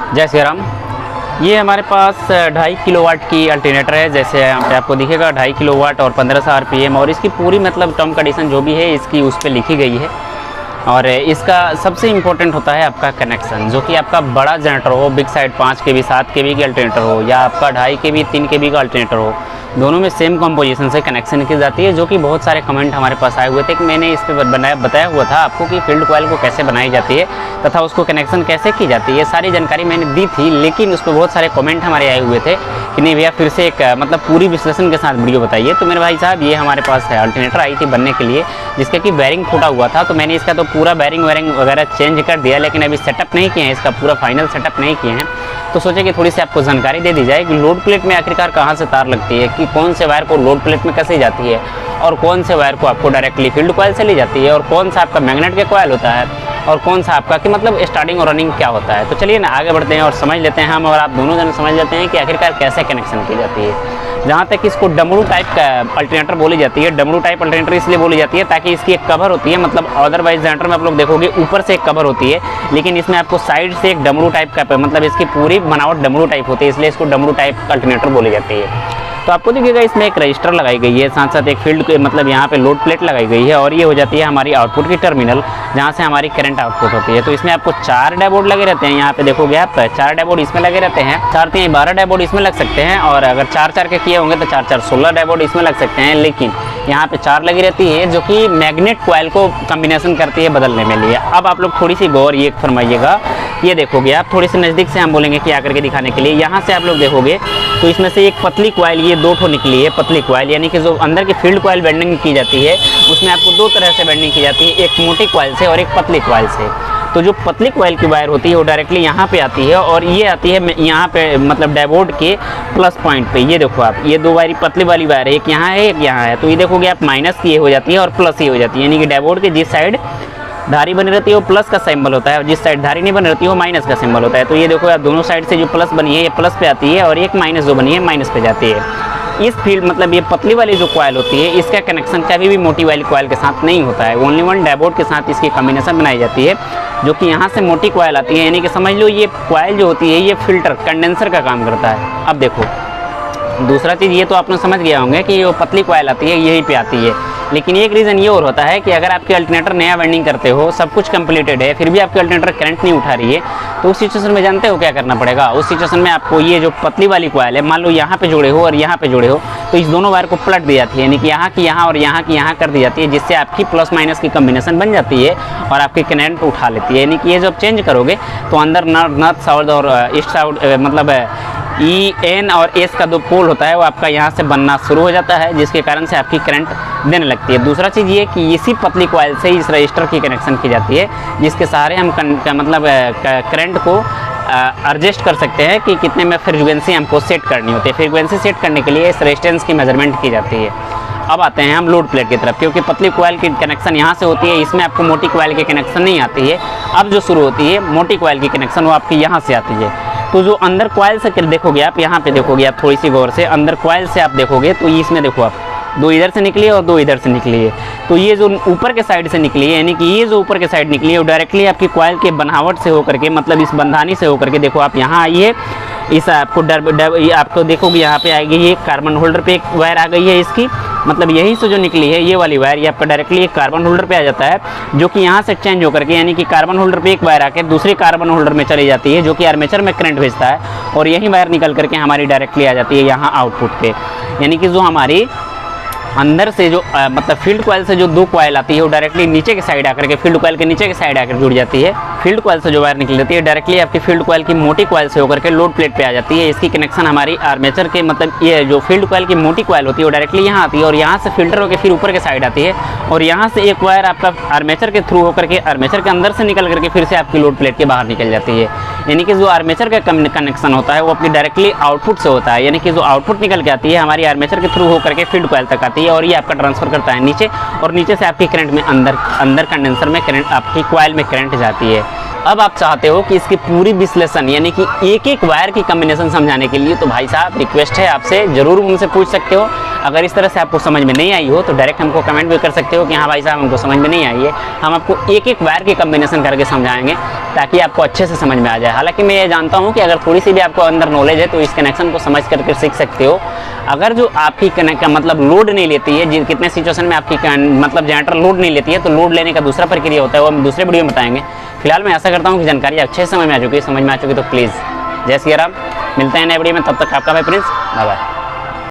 जय श्री राम। ये हमारे पास 2.5 किलोवाट की अल्टरनेटर है। जैसे यहाँ पे आपको दिखेगा 2.5 किलोवाट और 1500 आरपीएम, और इसकी पूरी मतलब टर्म कंडीशन जो भी है इसकी उस पर लिखी गई है। और इसका सबसे इम्पोर्टेंट होता है आपका कनेक्शन, जो कि आपका बड़ा जनरेटर हो, बिग साइड 5 kV 7 kV की अल्टरनेटर हो, या आपका 2.5 kV 3 kV का अल्टरनेटर हो, दोनों में सेम कंपोजिशन से कनेक्शन की जाती है। जो कि बहुत सारे कमेंट हमारे पास आए हुए थे कि मैंने इस पर बताया हुआ था आपको कि फील्ड कॉइल को कैसे बनाई जाती है तथा उसको कनेक्शन कैसे की जाती है। सारी जानकारी मैंने दी थी, लेकिन उस पर बहुत सारे कमेंट हमारे आए हुए थे कि नहीं भैया फिर से एक मतलब पूरी विश्लेषण के साथ वीडियो बताइए। तो मेरे भाई साहब, ये हमारे पास है अल्टरनेटर आई थी बनने के लिए, जिसका कि बैरिंग फूटा हुआ था। तो मैंने इसका तो पूरा बैरिंग वगैरह चेंज कर दिया, लेकिन अभी सेटअप नहीं किए हैं, इसका पूरा फाइनल सेटअप नहीं किए हैं। तो सोचे कि थोड़ी सी आपको जानकारी दे दी जाए कि लोड प्लेट में आखिरकार कहाँ से तार लगती है, कि कौन से वायर को लोड प्लेट में कसी जाती है, और कौन से वायर को आपको डायरेक्टली फील्ड कॉइल से ली जाती है, और कौन सा आपका मैग्नेट के कॉइल होता है, और कौन सा आपका कि मतलब स्टार्टिंग और रनिंग क्या होता है। तो चलिए ना आगे बढ़ते हैं और समझ लेते हैं हम और आप दोनों जन समझ लेते हैं कि आखिरकार कैसे कनेक्शन की जाती है। जहाँ तक इसको डमरू टाइप का अल्टरनेटर बोली जाती है। डमरू टाइप अल्टरनेटर इसलिए बोली जाती है ताकि इसकी एक कवर होती है, मतलब अदरवाइज जनरेटर में आप लोग देखोगे ऊपर से एक कवर होती है, लेकिन इसमें आपको साइड से एक डमरू टाइप का, मतलब इसकी पूरी बनावट डमरू टाइप होती है, इसलिए इसको डमरू टाइप अल्टरनेटर बोली जाती है। तो आपको देखिएगा इसमें एक रजिस्टर लगाई गई है, साथ साथ एक फील्ड मतलब यहाँ पे लोड प्लेट लगाई गई है, और ये हो जाती है हमारी आउटपुट की टर्मिनल, जहाँ से हमारी करंट आउटपुट होती है। तो इसमें आपको 4 डायोड लगे रहते हैं। यहाँ पे देखोगे आप 4 डायोड इसमें लगे रहते हैं, 4×3 12 डायोड इसमें लग सकते हैं, और अगर 4×4 के किए होंगे तो 4×4 16 डायोड इसमें लग सकते हैं। लेकिन यहाँ पे 4 लगी रहती है, जो कि मैग्नेट कॉइल को कॉम्बिनेशन करती है बदलने में लिए। अब आप लोग थोड़ी सी गौर ये फरमाइएगा, ये देखोगे आप थोड़ी सी नज़दीक से हम बोलेंगे कि आकर के दिखाने के लिए। यहाँ से आप लोग देखोगे तो इसमें से एक पतली कॉइल, ये 2 ठो निकली है पतली कॉइल, यानी कि जो अंदर की फील्ड कॉइल बेंडिंग की जाती है उसमें आपको 2 तरह से बेंडिंग की जाती है, एक मोटी कॉइल से और एक पतली कॉइल से। तो जो पतली कॉइल की वायर होती है वो डायरेक्टली यहाँ पे आती है, और ये आती है यहाँ पे मतलब डायोड के प्लस पॉइंट पे। ये देखो आप, ये 2 वायर पतली वाली वायर है, एक यहाँ है एक यहाँ है। तो ये देखोगे आप माइनस की ये हो जाती है और प्लस ये हो जाती है, यानी कि डायोड के जिस साइड धारी बनी रहती है वो प्लस का सिंबल होता है, और जिस साइड धारी नहीं बनी रहती है वो माइनस का सिंबल होता है। तो ये देखो आप दोनों साइड से जो प्लस बनी है ये प्लस पे आती है, और एक माइनस जो बनी है माइनस पे जाती है। इस फील्ड मतलब ये पतली वाली जो कॉइल होती है इसका कनेक्शन कभी भी मोटी वाली कॉइल के साथ नहीं होता है, ओनली वन डायोड के साथ इसकी कॉम्बिनेशन बनाई जाती है, जो कि यहाँ से मोटी कॉइल आती है। यानी कि समझ लो ये कॉइल जो होती है ये फिल्टर कंडेंसर का काम करता है। अब देखो दूसरा चीज़ ये तो आपने समझ गया होंगे कि वो पतली कॉइल आती है यहीं पे आती है, लेकिन एक रीज़न ये और होता है कि अगर आपके अल्टरनेटर नया वेंडिंग करते हो, सब कुछ कंप्लीटेड है, फिर भी आपके अल्टरनेटर करंट नहीं उठा रही है, तो उस सिचुएशन में जानते हो क्या करना पड़ेगा। उस सिचुएशन में आपको ये जो पतली वाली कॉइल है, मान लो यहाँ पे जोड़े हो और यहाँ पे जोड़े हो, तो इस दोनों वायर को पलट दी जाती है, यानी कि यहाँ की यहाँ और यहाँ की यहाँ कर दी जाती है, जिससे आपकी प्लस माइनस की कॉम्बिनेशन बन जाती है और आपकी करंट उठा लेती है। यानी कि ये जब चेंज करोगे तो अंदर नॉर्थ साउथ और ईस्ट साउथ मतलब EN और S का 2 पोल होता है वो आपका यहाँ से बनना शुरू हो जाता है, जिसके कारण से आपकी करंट देने लगती है। दूसरा चीज़ ये कि इसी पतली कॉइल से इस रजिस्टर की कनेक्शन की जाती है, जिसके सहारे हम मतलब करंट को एडजस्ट कर सकते हैं कि कितने में फ्रीक्वेंसी हमको सेट करनी होती है। फ्रीक्वेंसी सेट करने के लिए इस रेजिस्टेंस की मेजरमेंट की जाती है। अब आते हैं हम लोड प्लेट की तरफ, क्योंकि पतली कॉइल की कनेक्शन यहाँ से होती है, इसमें आपको मोटी कॉइल की कनेक्शन नहीं आती है। अब जो शुरू होती है मोटी कॉइल की कनेक्शन वो आपकी यहाँ से आती है। तो जो अंदर कॉइल से देखोगे आप, यहाँ पे देखोगे आप थोड़ी सी गौर से, अंदर कॉइल से आप देखोगे तो इसमें देखो आप 2 इधर से निकली है और 2 इधर से निकली है। तो ये जो ऊपर के साइड से निकली है, यानी कि ये जो ऊपर के साइड निकली है वो डायरेक्टली आपकी कॉइल के बनावट से होकर के, मतलब इस बंधानी से होकर के देखो आप यहाँ आई है, इस आपको आपको देखोगे यहाँ पे आएगी ये कार्बन होल्डर पे एक वायर आ गई है इसकी, मतलब यहीं से जो निकली है ये वाली वायर ये आपका डायरेक्टली एक कार्बन होल्डर पे आ जाता है, जो कि यहाँ से चेंज होकर के, यानी कि कार्बन होल्डर पे एक वायर आके दूसरे कार्बन होल्डर में चली जाती है, जो कि आर्मेचर में करंट भेजता है, और यही वायर निकल करके हमारी डायरेक्टली आ जाती है यहाँ आउटपुट पे। यानी कि जो हमारी अंदर से जो मतलब फील्ड कॉइल से जो 2 कॉइल आती है वो डायरेक्टली नीचे के साइड आकर के, फील्ड कॉइल के नीचे के साइड आकर जुड़ जाती है। फील्ड कॉइल से जो वायर निकल जाती है डायरेक्टली आपकी फील्ड कॉइल की मोटी कॉइल से होकर के लोड प्लेट पे आ जाती है। इसकी कनेक्शन हमारी आर्मेचर के, मतलब ये जो फील्ड कॉइल की मोटी कॉइल होती है वो डायरेक्टली यहाँ आती है, और यहाँ से फिल्टर होकर फिर ऊपर के साइड आती है, और यहाँ से एक वायर आपका आर्मेचर के थ्रू होकर के आर्मेचर के अंदर से निकल करके फिर से आपकी लोड प्लेट के बाहर निकल जाती है। यानी कि जो आर्मेचर का कनेक्शन होता है वो अपनी डायरेक्टली आउटपुट से होता है, यानी कि जो आउटपुट निकल के आती है हमारी आर्मेचर के थ्रू होकर के फील्ड कॉइल तक आती है, और ये आपका ट्रांसफर करता है नीचे, और नीचे से आपकी करंट में अंदर कंडेंसर में करंट आपकी कॉइल में करंट जाती है। अब आप चाहते हो कि इसकी पूरी विश्लेषण यानी कि एक एक वायर की कॉम्बिनेशन समझाने के लिए, तो भाई साहब रिक्वेस्ट है आपसे, ज़रूर उनसे पूछ सकते हो। अगर इस तरह से आपको समझ में नहीं आई हो तो डायरेक्ट हमको कमेंट भी कर सकते हो कि हाँ भाई साहब हमको समझ में नहीं आई है, हम आपको एक एक वायर की कॉम्बिनेशन करके समझाएंगे ताकि आपको अच्छे से समझ में आ जाए। हालांकि मैं ये जानता हूँ कि अगर थोड़ी सी भी आपको अंदर नॉलेज है तो इस कनेक्शन को समझ करके सीख सकते हो। अगर जो आपकी मतलब लोड नहीं लेती है, कितने सिचुएशन में आपकी मतलब जनरेटर लोड नहीं लेती है, तो लोड लेने का दूसरा प्रक्रिया होता है, वो हम दूसरे वीडियो में बताएंगे। फिलहाल मैं ऐसा करता हूँ कि जानकारी अच्छे से समझ में आ चुकी है, तो प्लीज़ जय श्री राम, मिलते हैं नए वीडियो में, तब तक आपका भाई प्रिंस, बाय बाय।